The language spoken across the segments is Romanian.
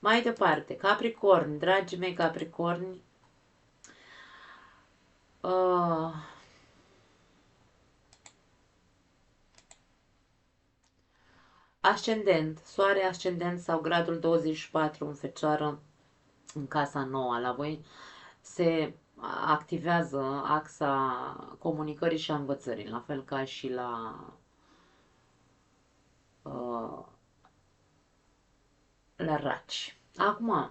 Mai departe, Capricorni, dragii mei Capricorni, uh, ascendent, soare ascendent sau gradul 24 în Fecioară, în casa nouă la voi, se activează axa comunicării și a învățării, la fel ca și uh, la raci. Acum,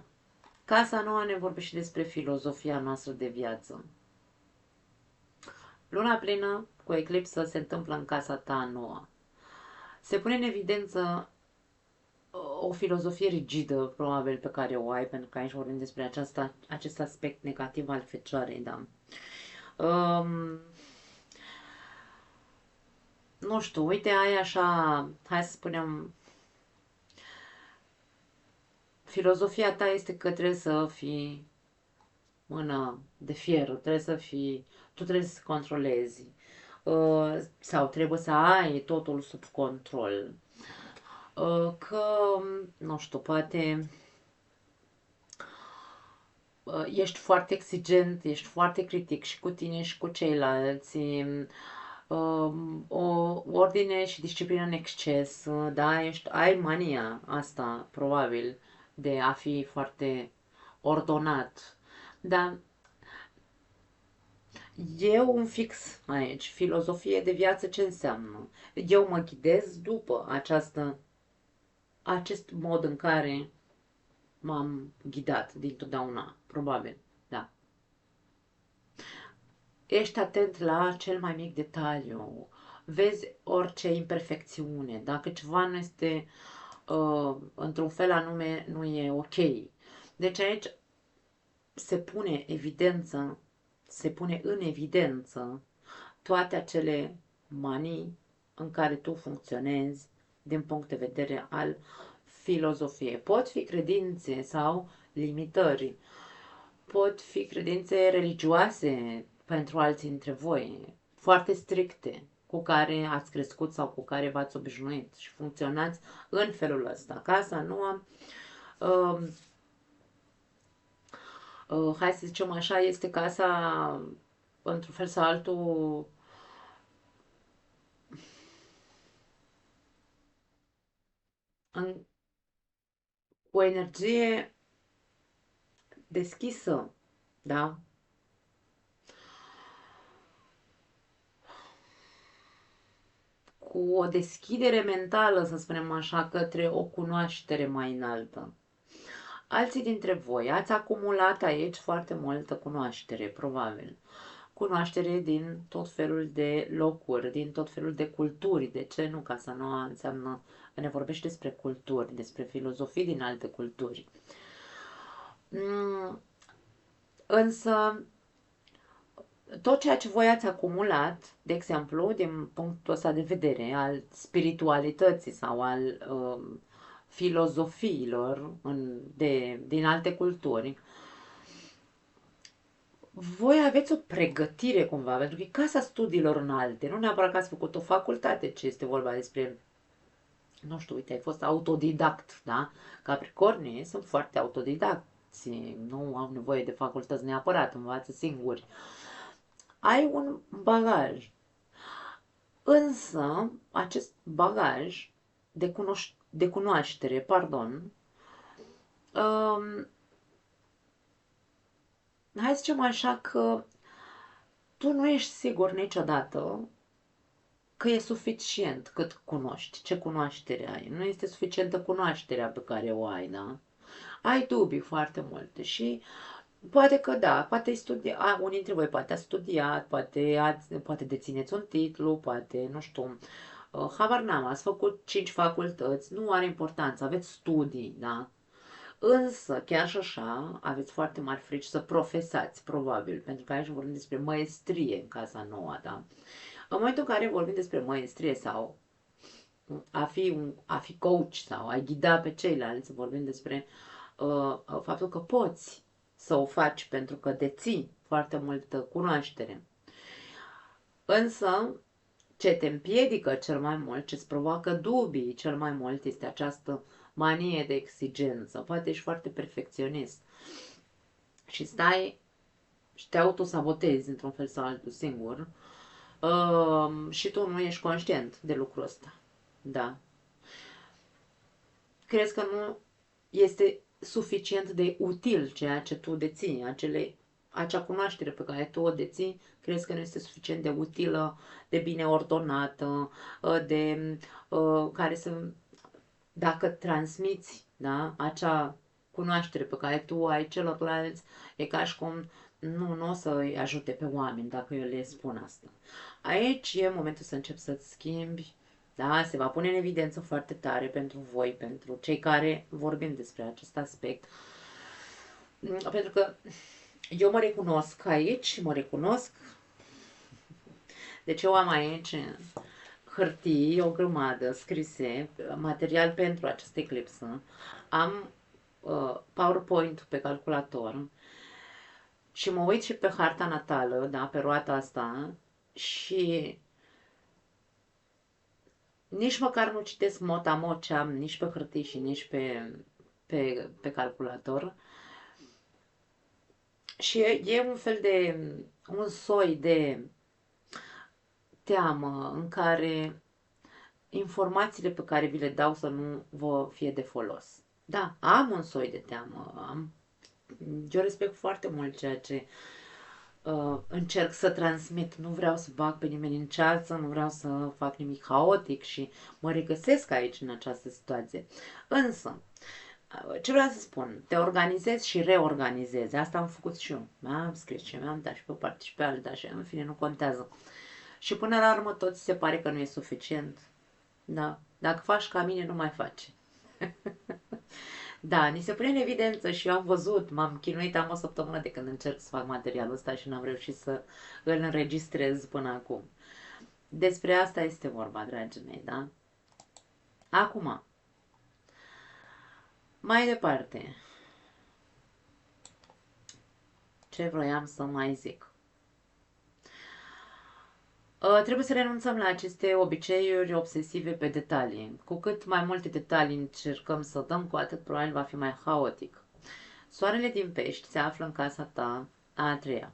casa nouă ne vorbește despre filozofia noastră de viață. Luna plină cu eclipsă se întâmplă în casa ta nouă. Se pune în evidență o filozofie rigidă, probabil, pe care o ai, pentru că aici vorbim despre acest aspect negativ al fecioarei, da. Um, nu știu, uite, ai așa, hai să spunem, filozofia ta este că trebuie să fii mână de fier, trebuie să fii, tu trebuie să controlezi, sau trebuie să ai totul sub control. Că, nu știu, poate ești foarte exigent, ești foarte critic și cu tine și cu ceilalți, o ordine și disciplină în exces, da, ai mania asta, probabil, de a fi foarte ordonat. Dar eu un fix aici, filozofie de viață ce înseamnă? Eu mă ghidez după acest mod în care m-am ghidat dintotdeauna, probabil, da. Ești atent la cel mai mic detaliu, vezi orice imperfecțiune, dacă ceva nu este într-un fel anume, nu e ok. Deci aici se pune evidență, se pune în evidență toate acele manii în care tu funcționezi din punct de vedere al filozofiei. Pot fi credințe sau limitări, pot fi credințe religioase pentru alții dintre voi, foarte stricte, cu care ați crescut sau cu care v-ați obișnuit și funcționați în felul ăsta. Casa nouă, uh, hai să zicem așa, este casa, într-un fel sau altul, în, cu o energie deschisă, da? Cu o deschidere mentală, să spunem așa, către o cunoaștere mai înaltă. Alții dintre voi ați acumulat aici foarte multă cunoaștere, probabil. Cunoaștere din tot felul de locuri, din tot felul de culturi. De ce nu? Casa Noua înseamnă, ne vorbește despre culturi, despre filozofii din alte culturi. Însă, tot ceea ce voi ați acumulat, de exemplu, din punctul ăsta de vedere al spiritualității sau al filozofiilor din alte culturi, voi aveți o pregătire cumva, pentru că e casa studiilor înalte, nu neapărat că ați făcut o facultate, ce este vorba despre, nu știu, uite, ai fost autodidact, da? Capricornii sunt foarte autodidacți, nu au nevoie de facultăți neapărat, învață singuri. Ai un bagaj, însă acest bagaj de cunoaștere, pardon, um, hai să zicem așa că tu nu ești sigur niciodată că e suficient cât cunoști, ce cunoaștere ai. Nu este suficientă cunoașterea pe care o ai, da? Ai dubii foarte multe și poate că da, poate studia, unii dintre voi poate a studiat, poate dețineți un titlu, poate, nu știu, habar n-am, ați făcut 5 facultăți, nu are importanță, aveți studii, da? Însă, chiar și așa, aveți foarte mari frici să profesați, probabil, pentru că aici vorbim despre maestrie în casa nouă, da? În momentul în care vorbim despre maestrie sau a fi coach sau a ghida pe ceilalți, vorbim despre faptul că poți să o faci pentru că deții foarte multă cunoaștere. Însă, ce te împiedică cel mai mult, ce îți provoacă dubii cel mai mult, este această manie de exigență, poate ești foarte perfecționist și stai și te autosabotezi într-un fel sau altul singur și tu nu ești conștient de lucrul ăsta. Da. Crezi că nu este suficient de util ceea ce tu deții, acea cunoaștere pe care tu o deții, crezi că nu este suficient de utilă, de bine ordonată, de care să, dacă transmiți, da, acea cunoaștere pe care tu o ai celorlalți, e ca și cum nu o să îi ajute pe oameni dacă eu le spun asta. Aici e momentul să începi să-ți schimbi, da, se va pune în evidență foarte tare pentru voi, pentru cei care vorbim despre acest aspect. Pentru că eu mă recunosc aici, mă recunosc. Deci eu am aici hârtii, o grămadă scrise, material pentru această eclipsă. Am PowerPoint pe calculator și mă uit și pe harta natală, da, pe roata asta și nici măcar nu citesc mot-a-mot ce am nici pe hârtii și nici pe calculator. Și e un fel de, un soi de teamă în care informațiile pe care vi le dau să nu vă fie de folos. Da, am un soi de teamă, eu respect foarte mult ceea ce încerc să transmit, nu vreau să bag pe nimeni în ceață, nu vreau să fac nimic haotic și mă regăsesc aici în această situație. Însă, ce vreau să spun, te organizezi și reorganizezi, asta am făcut și eu, am scris și mi-am dat și pe o parte și pe alta și în fine nu contează. Și până la urmă tot se pare că nu e suficient. Da, dacă faci ca mine, nu mai faci. Da, ni se pune în evidență și eu am văzut, m-am chinuit, am o săptămână de când încerc să fac materialul ăsta și n-am reușit să îl înregistrez până acum. Despre asta este vorba, dragii mei, da? Acum, mai departe, ce vroiam să mai zic? Trebuie să renunțăm la aceste obiceiuri obsesive pe detalii. Cu cât mai multe detalii încercăm să dăm, cu atât probabil va fi mai haotic. Soarele din pești se află în casa ta a treia,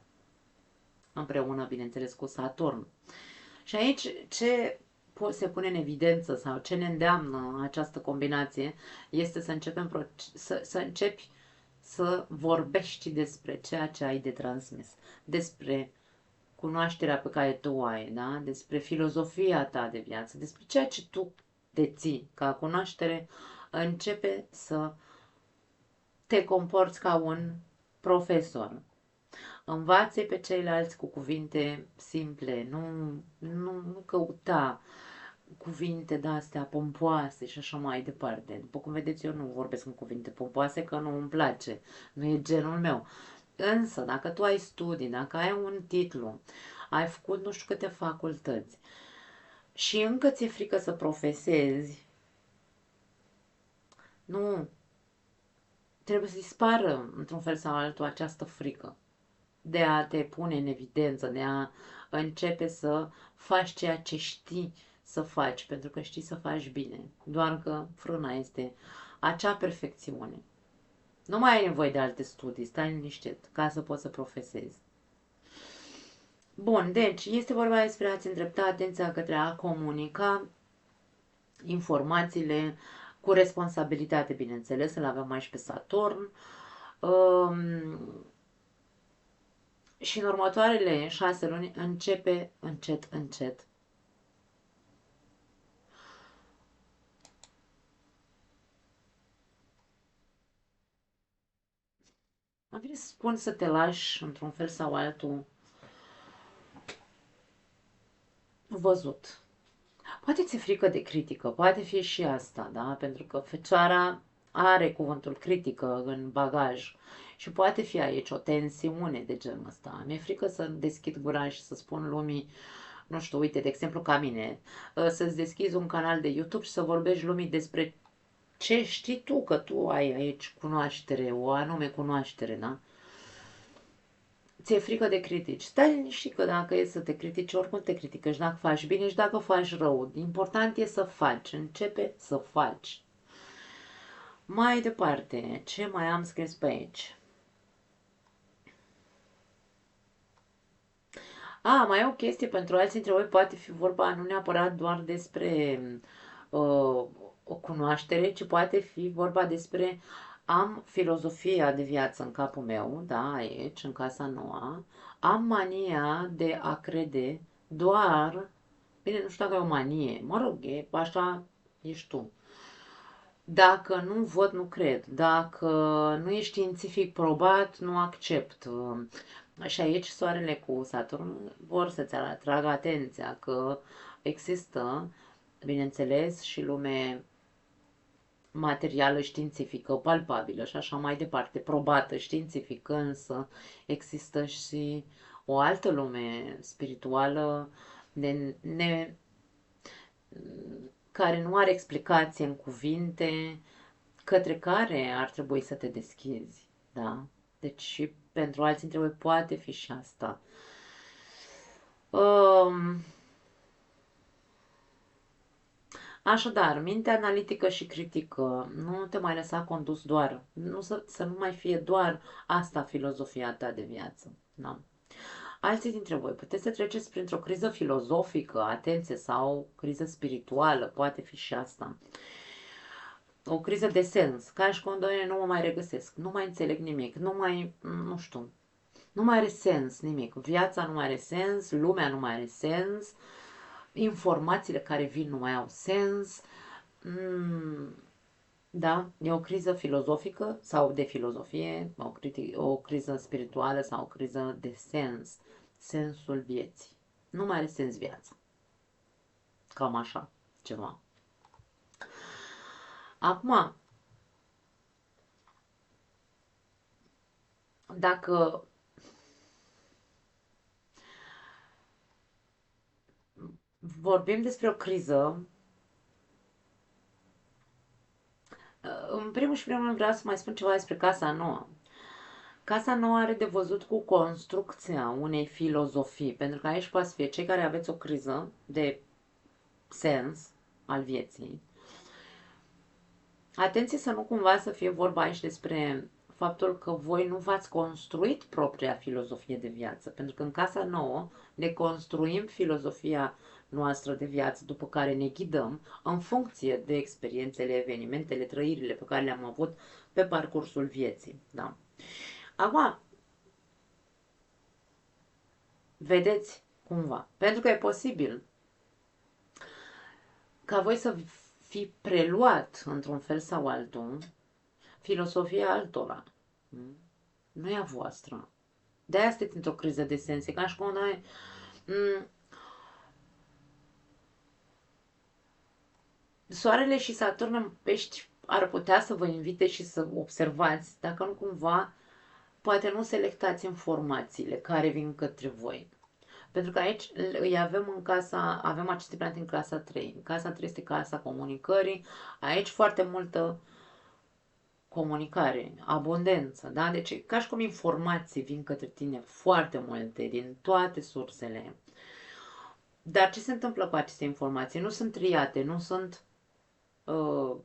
împreună, bineînțeles, cu Saturn. Și aici ce se pune în evidență sau ce ne îndeamnă această combinație este să începem să începi să vorbești despre ceea ce ai de transmis, despre cunoașterea pe care tu o ai, da? Despre filozofia ta de viață, despre ceea ce tu deții ca cunoaștere, începe să te comporți ca un profesor. Învață pe ceilalți cu cuvinte simple, nu căuta cuvinte de-astea pompoase și așa mai departe. După cum vedeți, eu nu vorbesc în cuvinte pompoase, că nu îmi place, nu e genul meu. Însă, dacă tu ai studii, dacă ai un titlu, ai făcut nu știu câte facultăți și încă ți-e frică să profesezi, nu, trebuie să dispară într-un fel sau altul această frică de a te pune în evidență, de a începe să faci ceea ce știi să faci, pentru că știi să faci bine. Doar că frâna este acea perfecțiune. Nu mai ai nevoie de alte studii, stai liniștit ca să poți să profesezi. Bun, deci este vorba despre a-ți îndrepta atenția către a comunica informațiile cu responsabilitate, bineînțeles, îl avem aici pe Saturn. Și în următoarele 6 luni începe încet, încet am venit să spun să te lași într-un fel sau altul văzut. Poate ți-e frică de critică, poate fi și asta, da? Pentru că Fecioara are cuvântul critică în bagaj și poate fi aici o tensiune de genul ăsta. Mi-e frică să deschid gura și să spun lumii, nu știu, uite, de exemplu ca mine, să-ți deschizi un canal de YouTube și să vorbești lumii despre ce știi tu, că tu ai aici cunoaștere, o anume cunoaștere, da? Ți-e frică de critici. Stai liniștit că dacă e să te critici, oricum te critică și dacă faci bine și dacă faci rău. Important e să faci. Începe să faci. Mai departe, ce mai am scris pe aici? Mai e o chestie, pentru alții dintre voi poate fi vorba nu neapărat doar despre uh, o cunoaștere, ci poate fi vorba despre am filozofia de viață în capul meu, da, aici, în casa nouă, am mania de a crede doar, bine, nu știu dacă e o manie, mă rog, e așa ești tu. Dacă nu văd, nu cred. Dacă nu e științific probat, nu accept. Și aici Soarele cu Saturn vor să-ți atragă atenția că există, bineînțeles, și lume materială științifică, palpabilă și așa mai departe, probată științific, însă există și o altă lume spirituală care nu are explicație în cuvinte, către care ar trebui să te deschizi, da? Deci și pentru alții dintre voi poate fi și asta. Um, Așadar, mintea analitică și critică, nu te mai lăsa condus doar, nu să nu mai fie doar asta filozofia ta de viață. Da? Alții dintre voi puteți să treceți printr-o criză filozofică, atenție, sau criză spirituală, poate fi și asta. O criză de sens, ca și când nu mă mai regăsesc, nu mai înțeleg nimic, nu știu, nu mai are sens nimic. Viața nu mai are sens, lumea nu mai are sens, informațiile care vin nu mai au sens. Da, e o criză filozofică sau de filozofie, o criză spirituală sau o criză de sens, sensul vieții. Nu mai are sens viața. Cam așa, ceva. Acum, dacă vorbim despre o criză, în primul și primul rând vreau să mai spun ceva despre casa nouă. Casa nouă are de văzut cu construcția unei filozofii, pentru că aici poate fi cei care aveți o criză de sens al vieții. Atenție să nu cumva să fie vorba aici despre faptul că voi nu v-ați construit propria filozofie de viață, pentru că în casa nouă ne construim filozofia noastră de viață, după care ne ghidăm în funcție de experiențele, evenimentele, trăirile pe care le-am avut pe parcursul vieții. Da? Acum, vedeți cumva, pentru că e posibil ca voi să fi preluat într-un fel sau altul filosofia altora. Nu e a voastră. De-aia sunteți într-o criză de sens. E ca și cum noi... Soarele și Saturn în pești ar putea să vă invite și să observați dacă nu cumva poate nu selectați informațiile care vin către voi. Pentru că aici îi avem în casa, avem aceste planete în casa 3. În casa 3 este casa comunicării. Aici foarte multă comunicare, abundență, da? Deci ca și cum informații vin către tine foarte multe din toate sursele. Dar ce se întâmplă cu aceste informații? Nu sunt triate, nu sunt uh,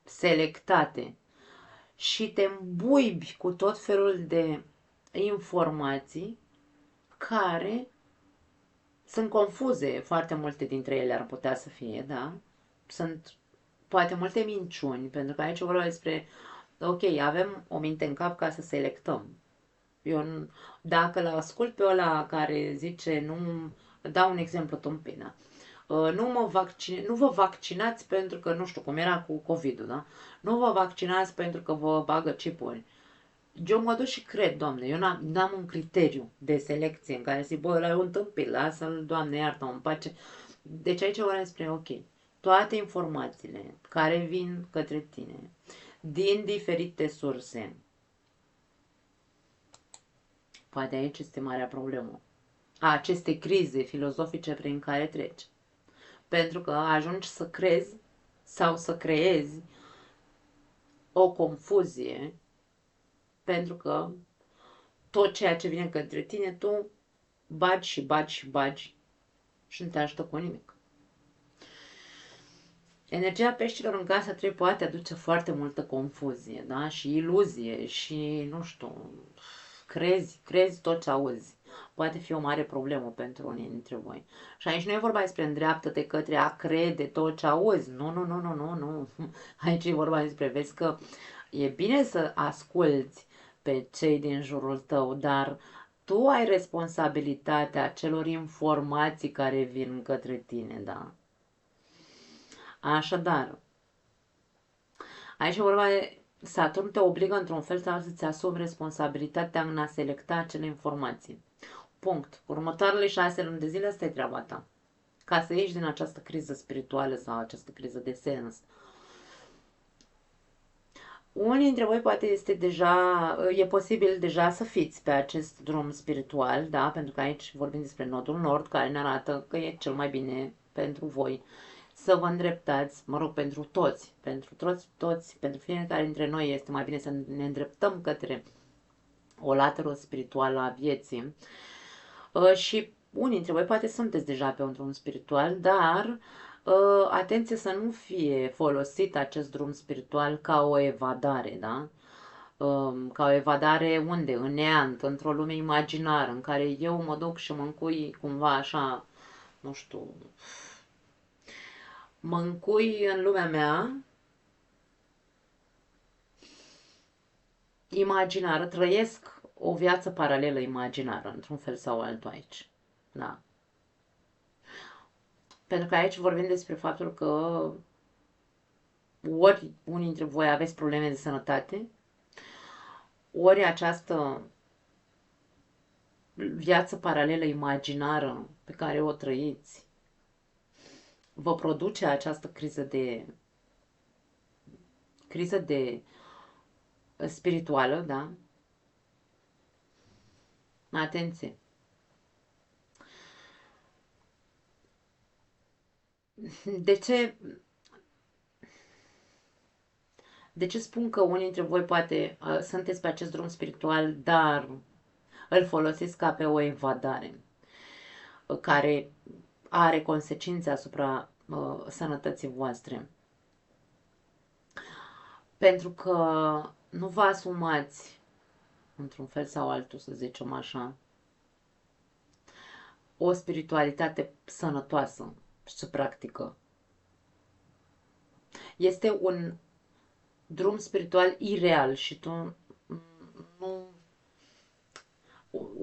selectate și te îmbuibi cu tot felul de informații care sunt confuze, foarte multe dintre ele ar putea să fie, da? Sunt poate multe minciuni, pentru că aici vorba despre, ok, avem o minte în cap ca să selectăm. Eu, dacă îl ascult pe ăla care zice, nu, dau un exemplu tâmpină, nu vă vaccinați pentru că, nu știu, cum era cu COVID-ul, da? Nu vă vaccinați pentru că vă bagă chipuri. Eu mă duc și cred, Doamne, eu n-am un criteriu de selecție în care zic, bă, ăla e un tâmpit, lasă-l, Doamne, iartă-mă, îmi pace. Deci aici vorbim despre, ok, toate informațiile care vin către tine din diferite surse, poate aici este marea problemă, a aceste crize filozofice prin care treci. Pentru că ajungi să crezi sau să creezi o confuzie, pentru că tot ceea ce vine către tine, tu bagi și bagi și bagi și nu te ajută cu nimic. Energia peștilor în casa 3 poate aduce foarte multă confuzie, da? Și iluzie și, nu știu, crezi tot ce auzi. Poate fi o mare problemă pentru unii dintre voi. Și aici nu e vorba despre îndreaptă-te către a crede tot ce auzi. Nu, nu, nu, nu, nu, nu. Aici e vorba despre, vezi că e bine să asculți pe cei din jurul tău, dar tu ai responsabilitatea celor informații care vin către tine, da? Așadar, aici e vorba de Saturn te obligă într-un fel sau altul să-ți asumi responsabilitatea în a selecta acele informații. Punct. Următoarele 6 luni de zile, asta e treaba ta. Ca să ieși din această criză spirituală sau această criză de sens. Unii dintre voi poate este deja, e posibil deja să fiți pe acest drum spiritual, da? Pentru că aici vorbim despre nodul nord, care ne arată că e cel mai bine pentru voi să vă îndreptați, mă rog, pentru toți, pentru fiecare dintre noi este mai bine să ne îndreptăm către o latură spirituală a vieții. Și unii dintre voi poate sunteți deja pe un drum spiritual, dar atenție să nu fie folosit acest drum spiritual ca o evadare, da? Ca o evadare unde? În neant, într-o lume imaginară, în care eu mă duc și mă încui cumva așa, nu știu, mă încui în lumea mea imaginară, trăiesc o viață paralelă imaginară, într-un fel sau altul aici. Da. Pentru că aici vorbim despre faptul că ori unii dintre voi aveți probleme de sănătate, ori această viață paralelă imaginară pe care o trăiți vă produce această criză de spirituală, da? Atenție! De ce, de ce spun că unii dintre voi poate sunteți pe acest drum spiritual, dar îl folosiți ca pe o evadare care are consecințe asupra sănătății voastre? Pentru că nu vă asumați, într-un fel sau altul, să zicem așa, o spiritualitate sănătoasă și practică. Este un drum spiritual ireal și tu nu...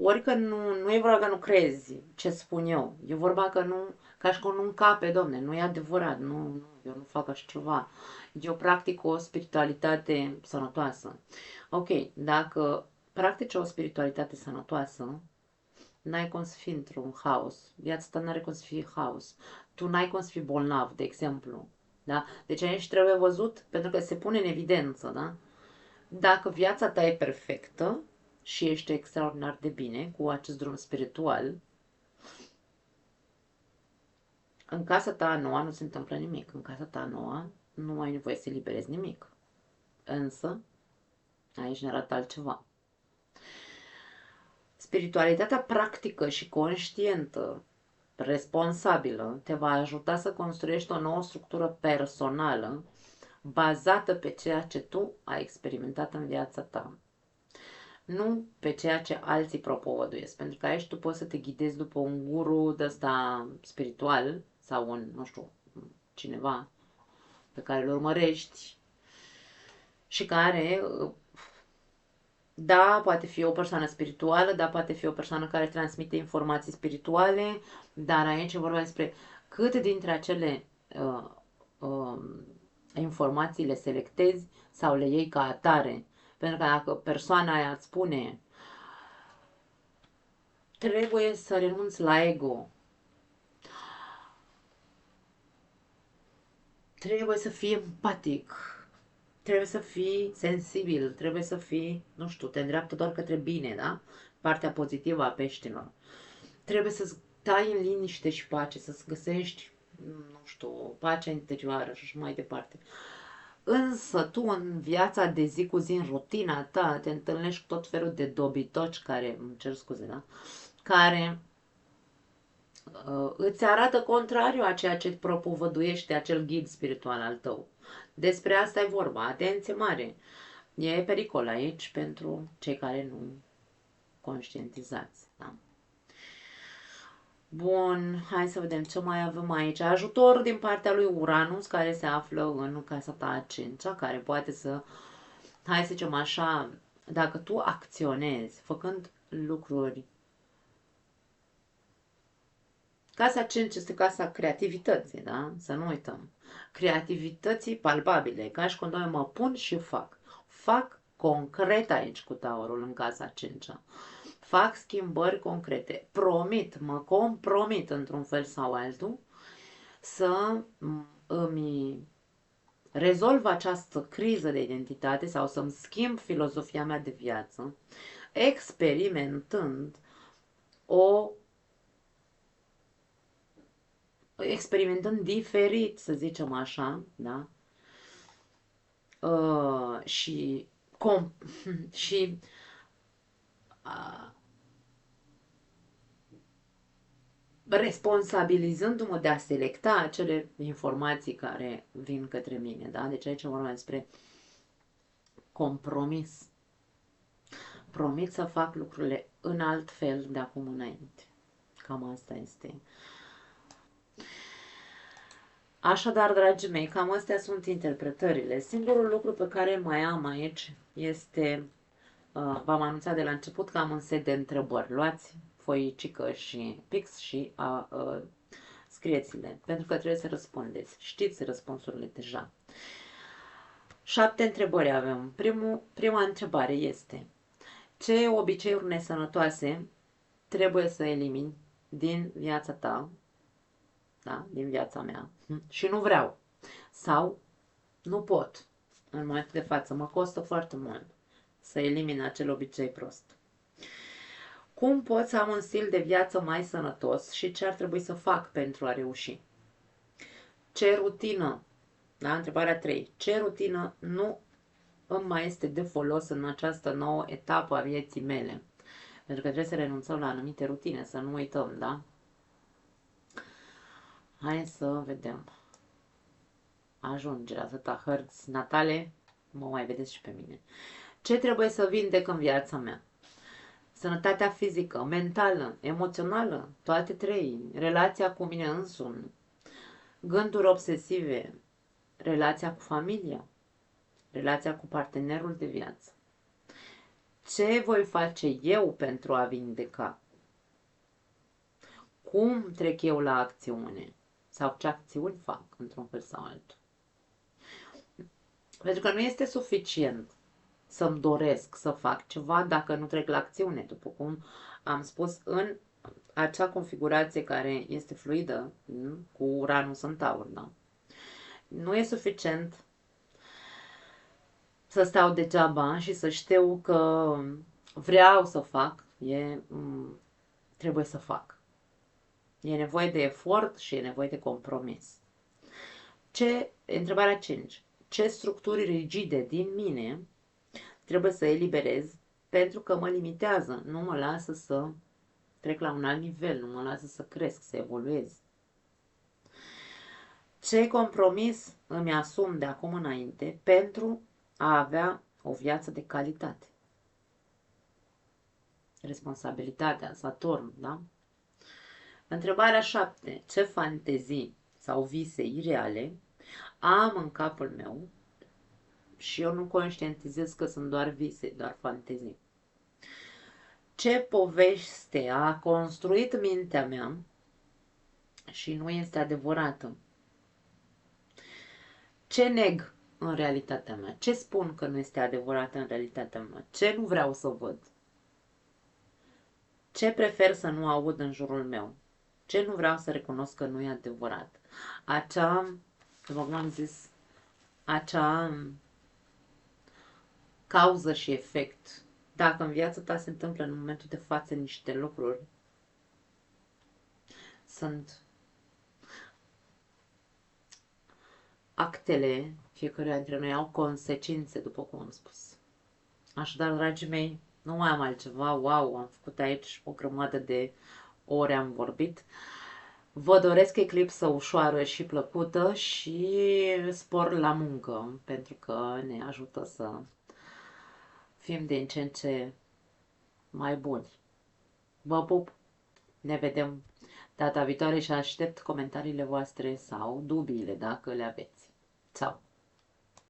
Ori că nu e vorba că nu crezi ce spun eu, e vorba că nu, ca și cum nu încape, domne, nu e adevărat, nu, eu nu fac așa ceva. Eu practic o spiritualitate sănătoasă. Ok, dacă practici o spiritualitate sănătoasă, n-ai cum să fii într-un haos. Viața ta n-are cum să fie haos. Tu n-ai cum să fii bolnav, de exemplu. Da? Deci aici trebuie văzut, pentru că se pune în evidență, da? Dacă viața ta e perfectă și ești extraordinar de bine cu acest drum spiritual, în casa ta nouă nu se întâmplă nimic. În casa ta nouă nu ai nevoie să eliberezi nimic. Însă, aici ne arată altceva. Spiritualitatea practică și conștientă, responsabilă, te va ajuta să construiești o nouă structură personală bazată pe ceea ce tu ai experimentat în viața ta. Nu pe ceea ce alții propovăduiesc, pentru că aici tu poți să te ghidezi după un guru de ăsta spiritual sau un, nu știu, cineva pe care îl urmărești și care, da, poate fi o persoană spirituală, da, poate fi o persoană care transmite informații spirituale, dar aici e vorba despre cât dintre acele informații le selectezi sau le iei ca atare. Pentru că dacă persoana aia îți spune trebuie să renunți la ego, trebuie să fii empatic, trebuie să fii sensibil, trebuie să fii, nu știu, te îndreaptă doar către bine, da? Partea pozitivă a peștilor. Trebuie să stai în liniște și pace, să-ți găsești, nu știu, pacea interioară și așa mai departe. Însă tu în viața de zi cu zi, în rutina ta, te întâlnești cu tot felul de dobitoci care, îmi cer scuze, da? Care îți arată contrariu a ceea ce îți propovăduiește acel ghid spiritual al tău. Despre asta e vorba. Atenție mare! E pericol aici pentru cei care nu conștientizați. Da? Bun, hai să vedem ce mai avem aici. Ajutor din partea lui Uranus, care se află în casa ta a cincea, care poate să, hai să zicem așa, dacă tu acționezi făcând lucruri. Casa 5 este casa creativității, da? Să nu uităm. Creativității palpabile, ca și când noi mă pun și fac. Fac concret aici cu taurul în casa 5. Fac schimbări concrete. Promit, mă compromit într-un fel sau altul să îmi rezolv această criză de identitate sau să-mi schimb filozofia mea de viață, experimentând diferit, să zicem așa, da? Și, și responsabilizându-mă de a selecta acele informații care vin către mine, da? Deci aici vorbim despre compromis. Promit să fac lucrurile în alt fel de acum înainte. Cam asta este. Așadar, dragii mei, cam astea sunt interpretările. Singurul lucru pe care mai am aici este, v-am anunțat de la început că am un set de întrebări. Luați foicică și pix și scrieți-le, pentru că trebuie să răspundeți. Știți răspunsurile deja. 7 întrebări avem. Prima întrebare este: ce obiceiuri nesănătoase trebuie să elimini din viața ta, da? Din viața mea, și nu vreau sau nu pot în momentul de față, mă costă foarte mult să elimin acel obicei prost. Cum pot să am un stil de viață mai sănătos și ce ar trebui să fac pentru a reuși? Ce rutină, da? Întrebarea 3. Ce rutină nu îmi mai este de folos în această nouă etapă a vieții mele? Pentru că trebuie să renunțăm la anumite rutine, să nu uităm, da? Hai să vedem. Ajunge atâta hărți natale, mă mai vedeți și pe mine. Ce trebuie să vindec în viața mea? Sănătatea fizică, mentală, emoțională, toate trei. Relația cu mine însumi, gânduri obsesive, relația cu familia, relația cu partenerul de viață. Ce voi face eu pentru a vindeca? Cum trec eu la acțiune? Sau ce acțiuni fac, într-un fel sau altul? Pentru că nu este suficient să-mi doresc să fac ceva dacă nu trec la acțiune, după cum am spus în acea configurație care este fluidă, cu Uranus în Taur, da? Nu e suficient să stau degeaba și să știu că vreau să fac, trebuie să fac. E nevoie de efort și e nevoie de compromis. Întrebarea 5. Ce structuri rigide din mine trebuie să eliberez pentru că mă limitează, nu mă lasă să trec la un alt nivel, nu mă lasă să cresc, să evoluez? Ce compromis îmi asum de acum înainte pentru a avea o viață de calitate? Responsabilitatea, Saturn, da? Întrebarea 7. Ce fantezii sau vise ireale am în capul meu și eu nu conștientizez că sunt doar vise, doar fantezii? Ce poveste a construit mintea mea și nu este adevărată? Ce neg în realitatea mea? Ce spun că nu este adevărată în realitatea mea? Ce nu vreau să văd? Ce prefer să nu aud în jurul meu? Ce nu vreau să recunosc că nu e adevărat? După cum am zis, acea cauză și efect. Dacă în viața ta se întâmplă în momentul de față niște lucruri, sunt actele fiecăruia dintre noi, au consecințe, după cum am spus. Așadar, dragii mei, nu mai am altceva. Wow, am făcut aici o grămadă de ore, am vorbit. Vă doresc eclipsă ușoară și plăcută și spor la muncă, pentru că ne ajută să fim din ce în ce mai buni. Vă pup! Ne vedem data viitoare și aștept comentariile voastre sau dubiile dacă le aveți. Sau